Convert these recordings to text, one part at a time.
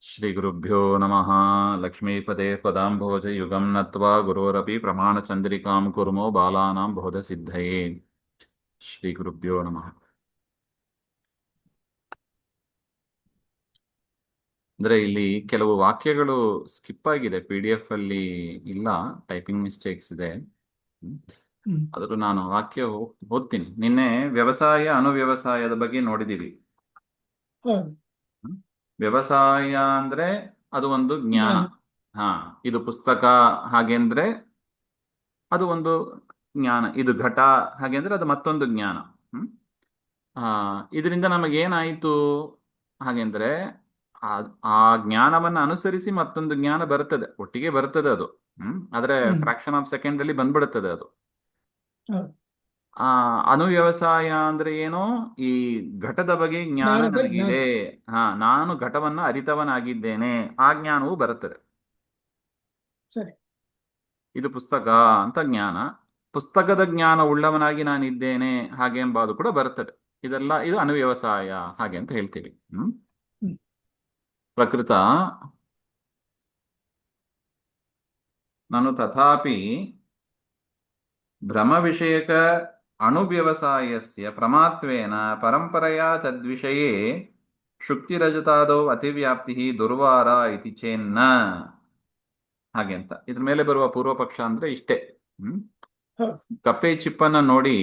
ಶ್ರೀಗುರುಭ್ಯೋ ನಮಃ. ಲಕ್ಷ್ಮೀಪದೇ ಪದಾಂಭೋಜಯುಗಂ ನತ್ವಾ ಗುರೋರಪಿ ಪ್ರಮಾಣಚಂದ್ರಿಕಾಂ ಕುರ್ಮೋ ಬಾಲಾನಾಂ ಬೋಧಸಿದ್ಧಯೇ. ಶ್ರೀಗುರುಭ್ಯೋ ನಮಃ. ಅಂದ್ರೆ ಇಲ್ಲಿ ಕೆಲವು ವಾಕ್ಯಗಳು ಸ್ಕಿಪ್ ಆಗಿದೆ, PDF ಅಲ್ಲಿ ಇಲ್ಲ, ಟೈಪಿಂಗ್ ಮಿಸ್ಟೇಕ್ಸ್ ಇದೆ. ಆದರೂ ನಾನು ವಾಕ್ಯ ಓದ್ತೀನಿ. ನಿನ್ನೆ ವ್ಯವಸಾಯ ಅನುವ್ಯವಸಾಯದ ಬಗ್ಗೆ ನೋಡಿದೀವಿ. ಹೌದು. ವ್ಯವಸಾಯ ಅಂದ್ರೆ ಅದು ಒಂದು ಜ್ಞಾನ. ಹಾ, ಇದು ಪುಸ್ತಕ ಹಾಗೆಂದ್ರೆ ಅದು ಒಂದು ಜ್ಞಾನ. ಇದು ಘಟ ಹಾಗೆಂದ್ರೆ ಅದು ಮತ್ತೊಂದು ಜ್ಞಾನ. ಹ್ಮ್ ಇದರಿಂದ ನಮಗೇನಾಯಿತು ಹಾಗೆಂದ್ರೆ ಆ ಆ ಜ್ಞಾನವನ್ನ ಅನುಸರಿಸಿ ಮತ್ತೊಂದು ಜ್ಞಾನ ಬರ್ತದೆ, ಒಟ್ಟಿಗೆ ಬರ್ತದೆ ಅದು. ಆದ್ರೆ ಫ್ರಾಕ್ಷನ್ ಆಫ್ ಸೆಕೆಂಡ್ ಅಲ್ಲಿ ಬಂದ್ಬಿಡುತ್ತದೆ ಅದು. ಹೌದು. ಆ ಅನುವ್ಯವಸಾಯ ಅಂದ್ರೆ ಏನು? ಈ ಘಟದ ಬಗ್ಗೆ ಜ್ಞಾನ ಜ್ಞಾನ. ನನಗಿದೆ. ನಾನು ಘಟವನ್ನ ಅರಿತವನಾಗಿದ್ದೇನೆ, ಆ ಜ್ಞಾನವು ಬರುತ್ತದೆ. ಸರಿ. ಇದು ಪುಸ್ತಕ ಅಂತ ಜ್ಞಾನ. ಪುಸ್ತಕದ ಜ್ಞಾನ ಉಳ್ಳವನಾಗಿ ನಾನಿದ್ದೇನೆ ಹಾಗೆ ಎಂಬುದು ಕೂಡ ಬರುತ್ತದೆ. ಇದು ಅನುವ್ಯವಸಾಯ ಹಾಗೆ ಅಂತ ಹೇಳ್ತೀವಿ. ಪ್ರಕೃತ ನಾನು ತಥಾಪಿ ಭ್ರಮ ವಿಷಯಕ ಅಣುವ್ಯವಸಾಯಸ್ಯ ಪ್ರಮಾತ್ವೇನ ಪರಂಪರೆಯ ತದ್ವಿಷಯೇ ಶುಕ್ತಿರಜತಾದೌ ಅತಿವ್ಯಾಪ್ತಿ ದುರ್ವಾರ ಇತಿ ಚೇನ್ನ ಹಾಗೆ ಅಂತ. ಇದ್ರ ಮೇಲೆ ಬರುವ ಪೂರ್ವ ಪಕ್ಷ ಅಂದ್ರೆ ಇಷ್ಟೇ. ಕಪ್ಪೆ ಚಿಪ್ಪನ್ನ ನೋಡಿ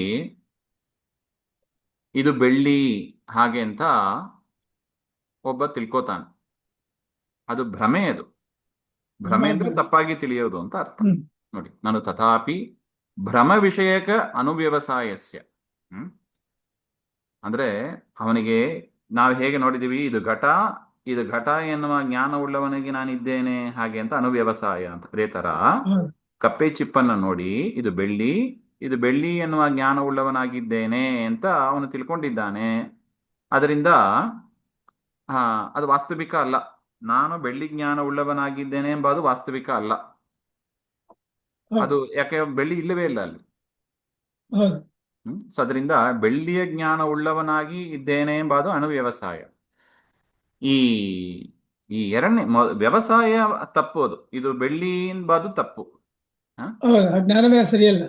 ಇದು ಬೆಳ್ಳಿ ಹಾಗೆ ಅಂತ ಒಬ್ಬ ತಿಳ್ಕೋತಾನೆ. ಅದು ಭ್ರಮೆ. ಅದು ಭ್ರಮೆ ಅಂದ್ರೆ ತಪ್ಪಾಗಿ ತಿಳಿಯೋದು ಅಂತ ಅರ್ಥ. ನೋಡಿ, ನಾನು ತಥಾಪಿ ಭ್ರಮ ವಿಷಯಕ ಅನುವ್ಯವಸಾಯಸ್ಯ ಅಂದ್ರೆ ಅವನಿಗೆ ನಾವು ಹೇಗೆ ನೋಡಿದೀವಿ, ಇದು ಘಟ ಎನ್ನುವ ಜ್ಞಾನ ಉಳ್ಳವನಿಗೆ ನಾನಿದ್ದೇನೆ ಹಾಗೆ ಅಂತ ಅನುವ್ಯವಸಾಯ ಅಂತ. ಅದೇ ತರ ಕಪ್ಪೆ ಚಿಪ್ಪನ್ನ ನೋಡಿ ಇದು ಬೆಳ್ಳಿ ಎನ್ನುವ ಜ್ಞಾನ ಉಳ್ಳವನಾಗಿದ್ದೇನೆ ಅಂತ ಅವನು ತಿಳ್ಕೊಂಡಿದ್ದಾನೆ. ಅದರಿಂದ ಅದು ವಾಸ್ತವಿಕ ಅಲ್ಲ. ನಾನು ಬೆಳ್ಳಿ ಜ್ಞಾನ ಉಳ್ಳವನಾಗಿದ್ದೇನೆ ಎಂಬುದು ವಾಸ್ತವಿಕ ಅಲ್ಲ. ಅದು ಯಾಕೆ? ಬೆಳ್ಳಿ ಇಲ್ಲವೇ ಇಲ್ಲ ಅಲ್ಲಿ. ಸೊ ಅದರಿಂದ ಬೆಳ್ಳಿಯ ಜ್ಞಾನ ಉಳ್ಳವನಾಗಿ ಇದ್ದೇನೆ ಎಂಬುದು ಅನುವ್ಯವಸಾಯ. ಈ ಈ ಎರಡನೇ ವ್ಯವಸಾಯ ತಪ್ಪು. ಇದು ಬೆಳ್ಳಿ ಎಂಬುದು ತಪ್ಪು. ಜ್ಞಾನವೇ ಸರಿಯಲ್ಲ,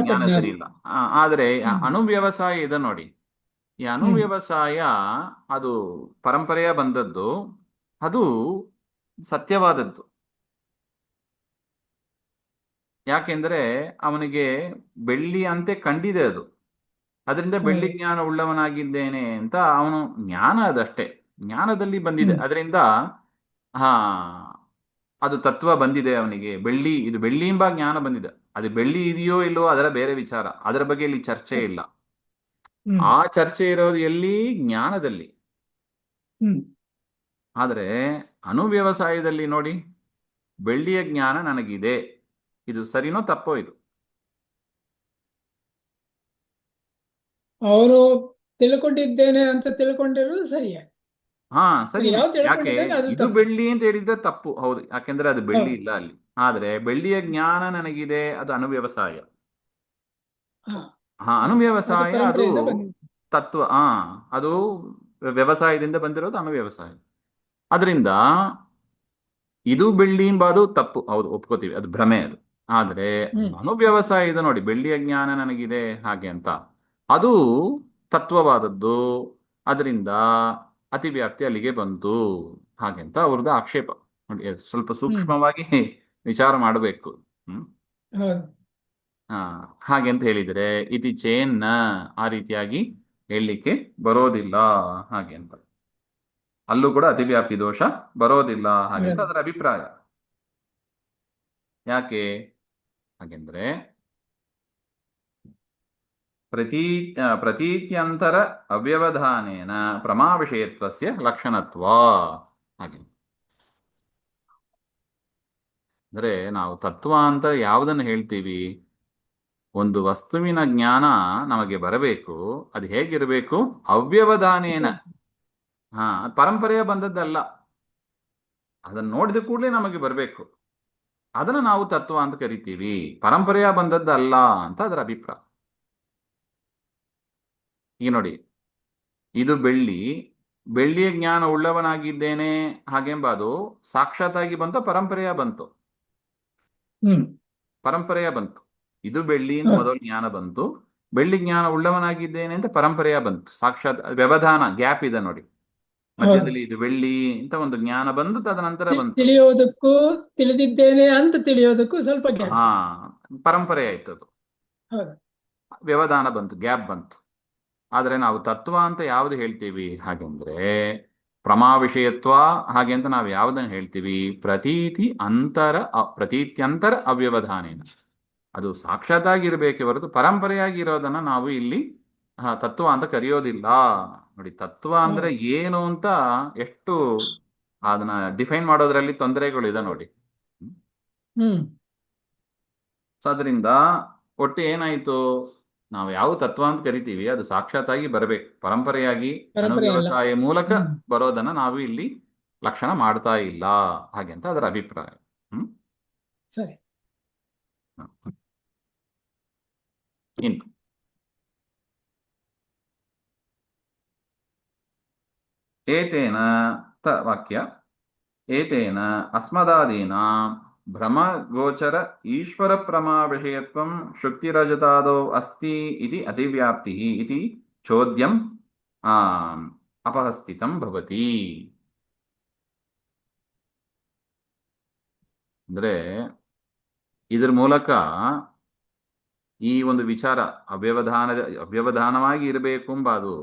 ಜ್ಞಾನ ಸರಿ ಇಲ್ಲ. ಆದ್ರೆ ಅನುವ್ಯವಸಾಯ ಇದೆ ನೋಡಿ. ಈ ಅನುವ್ಯವಸಾಯ ಅದು ಪರಂಪರೆಯ ಬಂದದ್ದು, ಅದು ಸತ್ಯವಾದದ್ದು. ಯಾಕೆಂದ್ರೆ ಅವನಿಗೆ ಬೆಳ್ಳಿ ಅಂತೆ ಕಂಡಿದೆ ಅದು. ಅದರಿಂದ ಬೆಳ್ಳಿ ಜ್ಞಾನ ಉಳ್ಳವನಾಗಿದ್ದೇನೆ ಅಂತ ಅವನು ಜ್ಞಾನ, ಅದಷ್ಟೇ ಜ್ಞಾನದಲ್ಲಿ ಬಂದಿದೆ. ಅದರಿಂದ ಅದು ತತ್ವ ಬಂದಿದೆ ಅವನಿಗೆ. ಇದು ಬೆಳ್ಳಿ ಎಂಬ ಜ್ಞಾನ ಬಂದಿದೆ. ಅದು ಬೆಳ್ಳಿ ಇದೆಯೋ ಇಲ್ಲವೋ ಅದರ ಬೇರೆ ವಿಚಾರ, ಅದರ ಬಗ್ಗೆ ಇಲ್ಲಿ ಚರ್ಚೆ ಇಲ್ಲ. ಆ ಚರ್ಚೆ ಇರೋದು ಎಲ್ಲಿ? ಜ್ಞಾನದಲ್ಲಿ. ಆದರೆ ಅನುವ್ಯವಸಾಯದಲ್ಲಿ ನೋಡಿ, ಬೆಳ್ಳಿಯ ಜ್ಞಾನ ನನಗಿದೆ, ಇದು ಸರಿನೋ ತಪ್ಪೋ? ಇದು ಅವರು ತಿಳ್ಕೊಂಡಿದ್ದೇನೆ ಅಂತ ತಿಳ್ಕೊಂಡಿರೋದು ಸರಿಯೇ? ಸರಿ. ಯಾಕೆ ಇದು ಬೆಳ್ಳಿ ಅಂತ ಹೇಳಿದ್ರೆ ತಪ್ಪು? ಹೌದು, ಯಾಕೆಂದ್ರೆ ಅದು ಬೆಳ್ಳಿ ಇಲ್ಲ ಅಲ್ಲಿ. ಆದ್ರೆ ಬೆಳ್ಳಿಯ ಜ್ಞಾನ ನನಗಿದೆ, ಅದು ಅನುವ್ಯವಸಾಯ. ಅನುವ್ಯವಸಾಯ ಅದು ತತ್ವ. ಅದು ವ್ಯವಸಾಯದಿಂದ ಬಂದಿರೋದು ಅನುವ್ಯವಸಾಯ. ಅದರಿಂದ ಇದು ಬೆಳ್ಳಿ ಎಂಬುದು ತಪ್ಪು, ಹೌದು, ಒಪ್ಕೋತೀವಿ, ಅದು ಭ್ರಮೆ ಅದು. ಆದ್ರೆ ಅನುವ್ಯವಸಾಯ ಇದೆ ನೋಡಿ, ಬೆಳ್ಳಿಯ ಜ್ಞಾನ ನನಗಿದೆ ಹಾಗೆ ಅಂತ, ಅದು ತತ್ವವಾದದ್ದು. ಅದರಿಂದ ಅತಿವ್ಯಾಪ್ತಿ ಅಲ್ಲಿಗೆ ಬಂತು ಹಾಗೆಂತ ಅವ್ರದ್ದು ಆಕ್ಷೇಪ. ನೋಡಿ, ಸ್ವಲ್ಪ ಸೂಕ್ಷ್ಮವಾಗಿ ವಿಚಾರ ಮಾಡಬೇಕು. ಹಾಗೆ ಅಂತ ಹೇಳಿದ್ರೆ ಇತಿ ಚೇನ್ನ, ಆ ರೀತಿಯಾಗಿ ಹೇಳಲಿಕ್ಕೆ ಬರೋದಿಲ್ಲ ಹಾಗೆ ಅಂತ. ಅಲ್ಲೂ ಕೂಡ ಅತಿವ್ಯಾಪ್ತಿ ದೋಷ ಬರೋದಿಲ್ಲ ಹಾಗೆ ಅಂತ ಅದರ ಅಭಿಪ್ರಾಯ. ಯಾಕೆ ಹಾಗೆಂದ್ರೆ ಪ್ರತೀತ್ಯಂತರ ಅವ್ಯವಧಾನೇನ ಪ್ರಮಾ ವಿಷಯತ್ವಸ್ಯ ಲಕ್ಷಣತ್ವ ಹಾಗೆ. ಅಂದ್ರೆ ನಾವು ತತ್ವ ಅಂತ ಯಾವುದನ್ನು ಹೇಳ್ತೀವಿ? ಒಂದು ವಸ್ತುವಿನ ಜ್ಞಾನ ನಮಗೆ ಬರಬೇಕು. ಅದು ಹೇಗಿರಬೇಕು? ಅವ್ಯವಧಾನೇನ. ಪರಂಪರೆಯ ಬಂದದ್ದಲ್ಲ. ಅದನ್ನು ನೋಡಿದ ಕೂಡಲೇ ನಮಗೆ ಬರಬೇಕು. ಅದನ್ನು ನಾವು ತತ್ವ ಅಂತ ಕರಿತೀವಿ. ಪರಂಪರೆಯ ಬಂದದ್ದಲ್ಲ ಅಂತ ಅದರ ಅಭಿಪ್ರಾಯ. ಈಗ ನೋಡಿ, ಇದು ಬೆಳ್ಳಿ, ಬೆಳ್ಳಿಯ ಜ್ಞಾನ ಉಳ್ಳವನಾಗಿದ್ದೇನೆ ಹಾಗೆಂಬ ಅದು ಸಾಕ್ಷಾತ್ತಾಗಿ ಬಂತು, ಪರಂಪರೆಯ ಬಂತು. ಹ್ಮ್. ಪರಂಪರೆಯ ಬಂತು. ಇದು ಬೆಳ್ಳಿ ಅಂತ ಹ, ಮೊದಲು ಜ್ಞಾನ ಬಂತು. ಬೆಳ್ಳಿ ಜ್ಞಾನ ಉಳ್ಳವನಾಗಿದ್ದೇನೆ ಅಂತ ಪರಂಪರೆಯ ಬಂತು. ಸಾಕ್ಷಾತ್ ವ್ಯವಧಾನ ಗ್ಯಾಪ್ ಇದೆ ನೋಡಿ, ಹೌದು. ಮಧ್ಯದಲ್ಲಿ ಇದು ಬೆಳ್ಳಿ ಅಂತ ಒಂದು ಜ್ಞಾನ ಬಂದು ತದನಂತರ ಬಂತು. ತಿಳಿಯೋದಕ್ಕೂ ತಿಳಿದಿದ್ದೇನೆ ಅಂತ ತಿಳಿಯೋದಕ್ಕೂ ಸ್ವಲ್ಪ ಗ್ಯಾಪ್ ಹಾ, ಇದೆ. ಪರಂಪರೆ ಆಯ್ತು ಅದು. ಹೌದು. ವ್ಯವಧಾನ ಬಂತು, ಗ್ಯಾಪ್ ಬಂತು. ಆದರೆ ನಾವು ತತ್ವ ಅಂತ ಯಾವುದು ಹೇಳ್ತೀವಿ ಹಾಗೆಂದ್ರೆ ಪ್ರಮಾ ವಿಷಯತ್ವ. ಹಾಗೆ ಅಂತ ನಾವು ಯಾವುದನ್ನು ಹೇಳ್ತೀವಿ? ಪ್ರತೀತಿ ಅಂತರ ಪ್ರತೀತ್ಯಂತರ ಅವ್ಯವಧಾನೇನ. ಅದು ಸಾಕ್ಷಾತ್ತಾಗಿರ್ಬೇಕೇ ಹೊರತು ಪರಂಪರೆಯಾಗಿ ಇರೋದನ್ನ ನಾವು ಇಲ್ಲಿ ತತ್ವ ಅಂತ ಕರೆಯೋದಿಲ್ಲ. ನೋಡಿ, ತತ್ವ ಅಂದ್ರೆ ಹೌದು. ಏನು ಅಂತ ಎಷ್ಟು ಅದನ್ನ ಡಿಫೈನ್ ಮಾಡೋದ್ರಲ್ಲಿ ತೊಂದರೆಗಳಿದೆ ನೋಡಿ. ಹ್ಮ್. ಸೊ ಅದರಿಂದ ಒಟ್ಟು ಏನಾಯ್ತು, ನಾವು ಯಾವ ತತ್ವ ಅಂತ ಕರಿತೀವಿ ಅದು ಸಾಕ್ಷಾತ್ತಾಗಿ ಬರಬೇಕು, ಪರಂಪರೆಯಾಗಿ ಪರಂಪರೆ ಅಲ್ಲ. ಅನುವ್ಯವಸಾಯ ಮೂಲಕ ಹ್ಮ್. ಬರೋದನ್ನ ನಾವು ಇಲ್ಲಿ ಲಕ್ಷಣ ಮಾಡ್ತಾ ಇಲ್ಲ. ಹಾಗೆ ಅಂತ ಅದರ ಅಭಿಪ್ರಾಯ. ಹ್ಮ್. ಸರಿ. ಇನ್ನು ಏತೇನ ವಾಕ್ಯ ಏತೇನ ಅಸ್ಮದಾದೀನ ಭ್ರಮಗೋಚರ ಈಶ್ವರ ಪ್ರಮಾ ವಿಷಯತ್ವಂ ಶುಕ್ತಿರಜತಾದೌ ಅಸ್ತಿ ಇತಿ ಅತಿವ್ಯಾಪ್ತಿ ಇತಿ ಚೋದ್ಯಂ ಆ ಅಪಹಸ್ಥಿತಂ ಭವತಿ. ಅಂದ್ರೆ ಇದ್ರ ಮೂಲಕ ಈ ಒಂದು ವಿಚಾರ ಅವ್ಯವಧಾನವಾಗಿ ಇರಬೇಕು ಎಂಬ ಅದು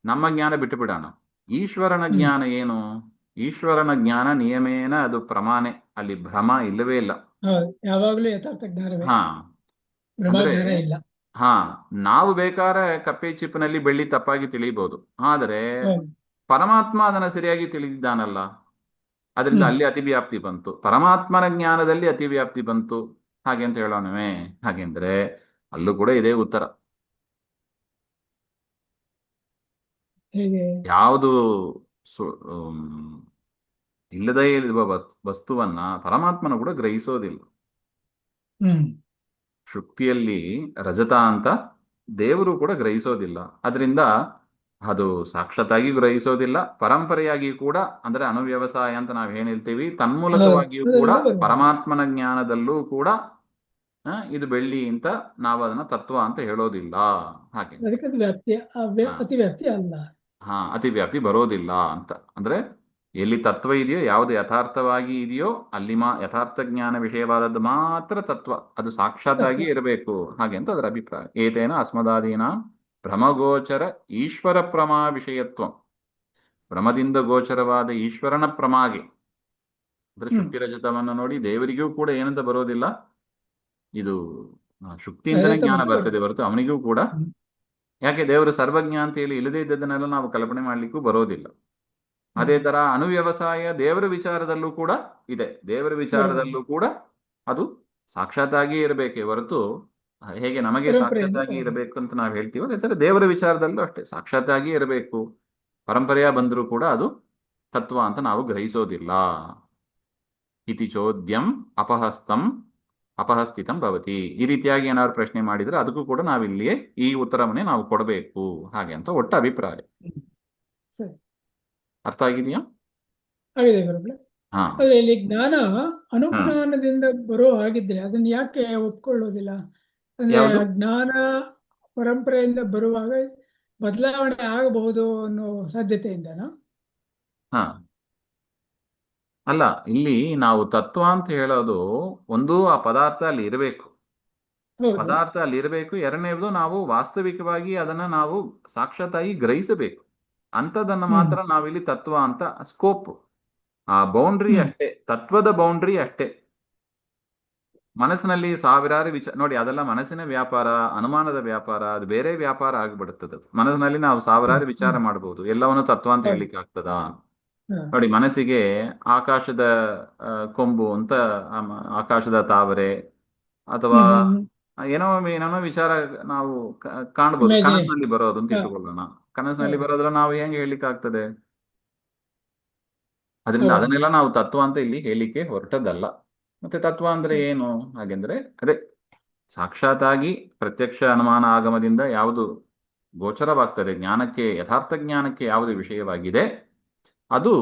ನಮ್ಮ ಜ್ಞಾನ ಬಿಟ್ಟು ಬಿಡೋಣ. ಈಶ್ವರನ ಹ್ಮ್. ಜ್ಞಾನ ಏನು? ಈಶ್ವರನ ಜ್ಞಾನ ನಿಯಮೇನ ಅದು ಪ್ರಮಾಣೆ, ಅಲ್ಲಿ ಭ್ರಮ ಇಲ್ಲವೇ ಇಲ್ಲ. ಹೌದು, ಯಾವಾಗ್ಲೂ ಯಥಾರ್ಥ ಜ್ಞಾನವೇ, ಹಾ, ಅಂದ್ರೆ ಭ್ರಮಾಜ್ಞಾನ ಇಲ್ಲ. ಹಾ, ನಾವು ಬೇಕಾದ್ರೆ ಕಪ್ಪೆ ಚಿಪ್ಪಿನಲ್ಲಿ ಬೆಳ್ಳಿ ತಪ್ಪಾಗಿ ತಿಳಿಬಹುದು, ಆದರೆ ಹೌದು. ಪರಮಾತ್ಮ ಅದನ್ನ ಸರಿಯಾಗಿ ತಿಳಿದಿದ್ದಾನಲ್ಲ, ಅದರಿಂದ ಹ್ಮ್. ಅಲ್ಲಿ ಅತಿವ್ಯಾಪ್ತಿ ಬಂತು. ಪರಮಾತ್ಮನ ಜ್ಞಾನದಲ್ಲಿ ಅತಿವ್ಯಾಪ್ತಿ ಬಂತು. ಹಾಗೆ ಅಂತ ಹೇಳೋಣವೇ? ಹಾಗೆಂದ್ರೆ ಅಲ್ಲೂ ಕೂಡ ಇದೇ ಉತ್ತರ. ಹೇಗೆ? ಯಾವುದು ಇಲ್ಲದೇ ಇರುವ ವಸ್ತುವನ್ನ ಪರಮಾತ್ಮನ ಕೂಡ ಗ್ರಹಿಸೋದಿಲ್ಲ. ಹ್ಮ್. ಶುಕ್ತಿಯಲ್ಲಿ ರಜತ ಅಂತ ದೇವರು ಕೂಡ ಗ್ರಹಿಸೋದಿಲ್ಲ. ಅದರಿಂದ ಅದು ಸಾಕ್ಷಾತ್ತಾಗಿ ಗ್ರಹಿಸೋದಿಲ್ಲ, ಪರಂಪರೆಯಾಗಿ ಕೂಡ, ಅಂದ್ರೆ ಅನುವ್ಯವಸಾಯ ಅಂತ ನಾವು ಏನ್ ಹೇಳ್ತೀವಿ, ಹೌದು, ತನ್ಮೂಲಕವಾಗಿಯೂ ಕೂಡ ಅದರಿಂದ ಬರುವುದು. ಪರಮಾತ್ಮನ ಜ್ಞಾನದಲ್ಲೂ ಕೂಡ ಇದು ಬೆಳ್ಳಿ ಅಂತ ನಾವು ಅದನ್ನ ತತ್ವ ಅಂತ ಹೇಳೋದಿಲ್ಲ. ಹಾಗೆ ಅಂತ. ಅದಕ್ಕೆ ಅದು ವ್ಯಾಪ್ತಿ, ಹಾ, ಅತಿ ವ್ಯಾಪ್ತಿ ಅಲ್ಲ. ಹಾ, ಅತಿವ್ಯಾಪ್ತಿ ಬರೋದಿಲ್ಲ ಅಂತ. ಅಂದ್ರೆ ಎಲ್ಲಿ ತತ್ವ ಇದೆಯೋ, ಯಾವುದು ಯಥಾರ್ಥವಾಗಿ ಇದೆಯೋ ಅಲ್ಲಿ ಯಥಾರ್ಥ ಜ್ಞಾನ ವಿಷಯವಾದದ್ದು ಮಾತ್ರ ತತ್ವ, ಅದು ಸಾಕ್ಷಾತ್ತಾಗಿ ತತ್ವ. ಇರಬೇಕು. ಹಾಗೆ ಅಂತ ಅದರ ಅಭಿಪ್ರಾಯ. ಏತೇನ ಅಸ್ಮದಾದೀನ ಭ್ರಮಗೋಚರ ಈಶ್ವರ ಪ್ರಮಾ ವಿಷಯತ್ವ. ಭ್ರಮದಿಂದ ಗೋಚರವಾದ ಈಶ್ವರನ ಪ್ರಮಾಗೆ, ಅಂದ್ರೆ ಹ್ಮ್. ಶುಕ್ತಿ ರಜತವನ್ನು ನೋಡಿ ದೇವರಿಗೂ ಕೂಡ ಏನಂತ ಬರೋದಿಲ್ಲ, ಇದು ಶುಕ್ತಿಯಿಂದನೇ ರಜತ ಜ್ಞಾನ ಬಂದು ಬರ್ತದೆ ಬರುವುದು. ಹೊರತು ಅವನಿಗೂ ಕೂಡ. ಹ್ಮ್. ಯಾಕೆ? ದೇವರು ಸರ್ವಜ್ಞ ಅಂತ ಹೇಳಿ ಇಲ್ಲದೇ ಇದ್ದದನ್ನೆಲ್ಲ ನಾವು ಕಲ್ಪನೆ ಮಾಡ್ಲಿಕ್ಕೂ ಬರೋದಿಲ್ಲ. ಅದೇ ಹ್ಮ್. ತರ ಅನುವ್ಯವಸಾಯ ದೇವರ ವಿಚಾರದಲ್ಲೂ ಕೂಡ ಇದೆ. ದೇವರ ಬರುವುದು. ವಿಚಾರದಲ್ಲೂ ಕೂಡ ಅದು ಸಾಕ್ಷಾತ್ತಾಗಿ ಇರಬೇಕೇ ಹೊರತು, ಹೇಗೆ ನಮಗೆ ಪರಂಪರೆಯಿಂದ ಸಾಕ್ಷಾತ್ತಾಗಿ ಬರುವುದು. ಇರಬೇಕು ಅಂತ ನಾವು ಹೇಳ್ತೀವೋ ಅದೇ ತರ ದೇವರ ವಿಚಾರದಲ್ಲೂ ಅಷ್ಟೇ ಸಾಕ್ಷಾತ್ತಾಗಿ ಇರಬೇಕು. ಪರಂಪರೆಯ ಬಂದರೂ ಕೂಡ ಅದು ತತ್ವ ಅಂತ ನಾವು ಗ್ರಹಿಸೋದಿಲ್ಲ. ಇತಿ ಚೋದ್ಯಂ ಅಪಹಸ್ತಂ ಅಪಹಸ್ಥಿತಂ ಭವತಿ. ಈ ರೀತಿಯಾಗಿ ಏನಾದ್ರು ಪ್ರಶ್ನೆ ಮಾಡಿದ್ರೆ ಅದಕ್ಕೂ ಕೂಡ ನಾವಿಲ್ಲಿಯೇ ಈ ಉತ್ತರವನ್ನೇ ನಾವು ಕೊಡಬೇಕು. ಹಾಗೆ ಅಂತ ಒಟ್ಟು ಅಭಿಪ್ರಾಯ. ಹ್ಮ್. ಸರಿ. ಅರ್ಥ ಆಗಿದೆಯಾ? ಆಗಿದೆ ಗುರುಗಳೇ. ಹಾ. ಆದ್ರೆ ಇಲ್ಲಿ ಜ್ಞಾನ ಹಾ. ಅನುಜ್ಞಾನದಿಂದ ಬರೋ ಹಾಗಿದ್ರೆ ಅದನ್ನ ಯಾಕೆ ಒಪ್ಕೊಳ್ಳೋದಿಲ್ಲ? ಅಂದ್ರೆ ಯಾವುದು? ಜ್ಞಾನ ಪರಂಪರೆಯಿಂದ ಬರುವಾಗ ಬದಲಾವಣೆ ಆಗಬಹುದು ಅನ್ನೋ ಸಾಧ್ಯತೆಯಿಂದನಾ? ಹಾ, ಅಲ್ಲ, ಇಲ್ಲಿ ನಾವು ತತ್ವ ಅಂತ ಹೇಳೋದು ಒಂದು ಆ ಪದಾರ್ಥ ಅಲ್ಲಿ ಇರಬೇಕು. ಹೌದು. ಪದಾರ್ಥ ಅಲ್ಲಿ ಇರಬೇಕು. ಎರಡನೇದು ನಾವು ವಾಸ್ತವಿಕವಾಗಿ ಅದನ್ನ ನಾವು ಸಾಕ್ಷಾತ್ತಾಗಿ ಗ್ರಹಿಸಬೇಕು. ಅಂಥದನ್ನ ಹ್ಮ್. ಮಾತ್ರ ನಾವಿಲ್ಲಿ ತತ್ವ ಅಂತ, ಸ್ಕೋಪ್, ಆ ಬೌಂಡ್ರಿ ಹ್ಮ್. ಅಷ್ಟೇ, ತತ್ವದ ಬೌಂಡ್ರಿ ಅಷ್ಟೇ. ಮನಸ್ಸಿನಲ್ಲಿ ಸಾವಿರಾರು ವಿಚಾರ ನೋಡಿ, ಅದೆಲ್ಲ ಮನಸ್ಸಿನ ವ್ಯಾಪಾರ, ಅನುಮಾನದ ವ್ಯಾಪಾರ, ಅದು ಬೇರೆ ವ್ಯಾಪಾರ ಆಗ್ಬಿಡುತ್ತದೆ. ಅದು ಮನಸ್ಸಿನಲ್ಲಿ ನಾವು ಹ್ಮ್. ಸಾವಿರಾರು ವಿಚಾರ ಹ್ಮ್. ಮಾಡಬಹುದು, ಎಲ್ಲವನ್ನು ತತ್ವ ಅಂತ ಹೌದು. ಹೇಳಲಿಕ್ಕೆ ಆಗ್ತದಾ? ಹಾ. ನೋಡಿ, ಮನಸ್ಸಿಗೆ ಆಕಾಶದ ಕೊಂಬು ಅಂತ, ಆಕಾಶದ ತಾವರೆ, ಅಥವಾ ಹ್ಮ್. ಹ್ಮ್. ಏನೋ ವಿಚಾರ ನಾವು ಕಾಣ್ಬೋದು, ಇಮ್ಯಾಜಿನೇಷನ್. ಕನಸಿನಲ್ಲಿ ಬರೋದು ಅಂತ ಹಾ. ಇಟ್ಟುಕೊಳ್ಳೋಣ. ಕನಸಿನಲ್ಲಿ ಹೌದು. ಬರೋದ್ರ ನಾವು ಹೆಂಗೆ ಹೇಳಲಿಕ್ಕೆ ಆಗ್ತದೆ? ಅದರಿಂದ ಹೌದು. ಅದನ್ನೆಲ್ಲ ನಾವು ತತ್ವ ಅಂತ ಇಲ್ಲಿ ಹೇಳಲಿಕ್ಕೆ ಹೊರಟದಲ್ಲ. ಮತ್ತೆ ತತ್ವ ಅಂದ್ರೆ ಸರಿ. ಏನು ಹಾಗೆಂದ್ರೆ ಅದೇ ಸಾಕ್ಷಾತ್ತಾಗಿ ಪ್ರತ್ಯಕ್ಷ ಅನುಮಾನ ಆಗಮದಿಂದ ಯಾವುದು ಗೋಚರವಾಗ್ತದೆ. ಜ್ಞಾನಕ್ಕೆ, ಯಥಾರ್ಥ ಜ್ಞಾನಕ್ಕೆ ಯಾವುದು ವಿಷಯವಾಗಿದೆ ಅದು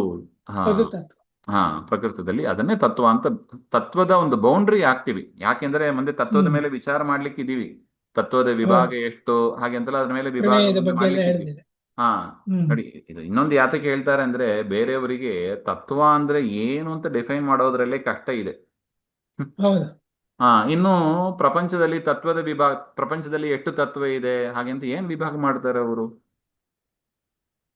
ಹಾ ಅದು ತತ್ವ. ಹಾ ಪ್ರಕೃತದಲ್ಲಿ ಅದನ್ನೇ ತತ್ವ ಅಂತ, ತತ್ವದ ಒಂದು ಬೌಂಡ್ರಿ ಆಗ್ತೀವಿ. ಯಾಕೆಂದ್ರೆ ಮುಂದೆ ತತ್ವದ ಹ್ಮ್ ಮೇಲೆ ವಿಚಾರ ಮಾಡ್ಲಿಕ್ಕೆ ಇದೀವಿ. ತತ್ವದ ವಿಭಾಗ ಹೌದು. ಎಷ್ಟು ಹಾಗೆ ಅಂತೆಲ್ಲ ಅದ್ರ ಮೇಲೆ ವಿಭಾಗ ಪ್ರಮೇಯದ ಮುಂದೆ ಬಗ್ಗೆ ಎಲ್ಲ ಮಾಡ್ಲಿಕ್ಕೆ ಇದ್ವಿ. ಹೇಳಿದೆ. ಹಾ ಹ್ಮ್ ನೋಡಿ, ಇದು ಇನ್ನೊಂದು ಯಾತಕ್ಕೆ ಹೇಳ್ತಾರೆ ಅಂದ್ರೆ, ಬೇರೆಯವರಿಗೆ ತತ್ವ ಅಂದ್ರೆ ಏನು ಅಂತ ಡಿಫೈನ್ ಮಾಡೋದ್ರಲ್ಲೇ ಕಷ್ಟ ಇದೆ. ಹೌದು. ಇನ್ನು ಪ್ರಪಂಚದಲ್ಲಿ ತತ್ವದ ವಿಭಾಗ, ಪ್ರಪಂಚದಲ್ಲಿ ಎಷ್ಟು ತತ್ವ ಇದೆ ಹಾಗೆ ಅಂತ ಏನ್ ವಿಭಾಗ ಮಾಡ್ತಾರೆ ಅವರು?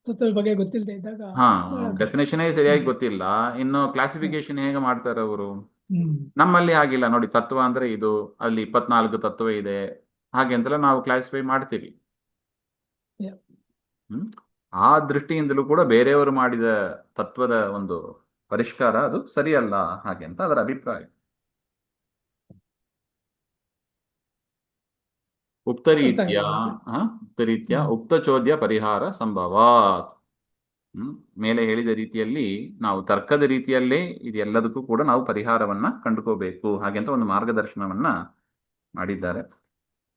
ತತ್ವದ ಬಗ್ಗೆ ಗೊತ್ತಿಲ್ಲದೆ ಇದ್ದಾಗ ಹಾ ಬಹಳ ಕಷ್ಟ. ಡೆಫಿನೇಷನೇ ಸರಿಯಾಗಿ ಹ್ಮ್ ಗೊತ್ತಿಲ್ಲ, ಇನ್ನು ಹ್ಮ್ ಕ್ಲಾಸಿಫಿಕೇಶನ್ ಹೇಗೆ ಮಾಡ್ತಾರೆ ಅವರು? ಹ್ಮ್ ನಮ್ಮಲ್ಲಿ ಹಾಗಿಲ್ಲ ನೋಡಿ, ತತ್ವ ಅಂದ್ರೆ ಇದು, ಅಲ್ಲಿ 24 ತತ್ವ ಇದೆ ಹಾಗೆ ಅಂತೆಲ್ಲ ನಾವು ಕ್ಲಾಸಿಫೈ ಮಾಡ್ತೀವಿ. Yeah. ಹ್ಮ್ ಆ ದೃಷ್ಟಿಯಿಂದಲೂ ಕೂಡ ಬೇರೆಯವರು ಮಾಡಿದ ತತ್ವದ ಒಂದು ಪರಿಷ್ಕಾರ ಅದು ಸರಿಯಲ್ಲ ಹಾಗೆ ಅಂತ ಅದರ ಅಭಿಪ್ರಾಯ. ಅರ್ಥ ಉಕ್ತರೀತ್ಯ ಆಗಿದೆ ಮತ್ತೆ. ಉಕ್ತರೀತ್ಯ ಹ್ಮ್ ಉಕ್ತಚೋದ್ಯ ಪರಿಹಾರ ಸಂಭವಾತ್. ಮೇಲೆ ಹೇಳಿದ ರೀತಿಯಲ್ಲಿ ನಾವು ತರ್ಕದ ರೀತಿಯಲ್ಲೇ ಇದೆಲ್ಲದಕ್ಕೂ ಕೂಡ ನಾವು ಪರಿಹಾರವನ್ನ ಕಂಡುಕೋಬೇಕು ಹಾಗೆ ಅಂತ ಒಂದು ಮಾರ್ಗದರ್ಶನವನ್ನ ಮಾಡಿದ್ದಾರೆ.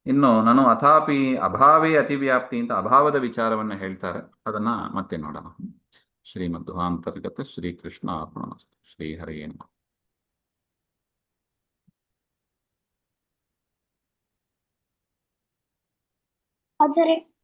ಇನ್ನು ನಾನು ಅಥಾಪಿ ಅಭಾವೇ ಅತಿವ್ಯಾಪ್ತಿ ಅಂತ ಅಭಾವದ ವಿಚಾರವನ್ನ ಹೇಳ್ತಾರೆ, ಅದನ್ನ ಮತ್ತೆ ನೋಡೋಣ. ಶ್ರೀಮಧ್ವಾಂತರ್ಗತ ಶ್ರೀಕೃಷ್ಣ ಅರ್ಪಣಮಸ್ತು. ಶ್ರೀ ಹರಿಯೇ ನಮಃ. ಆಚಾರ್ಯ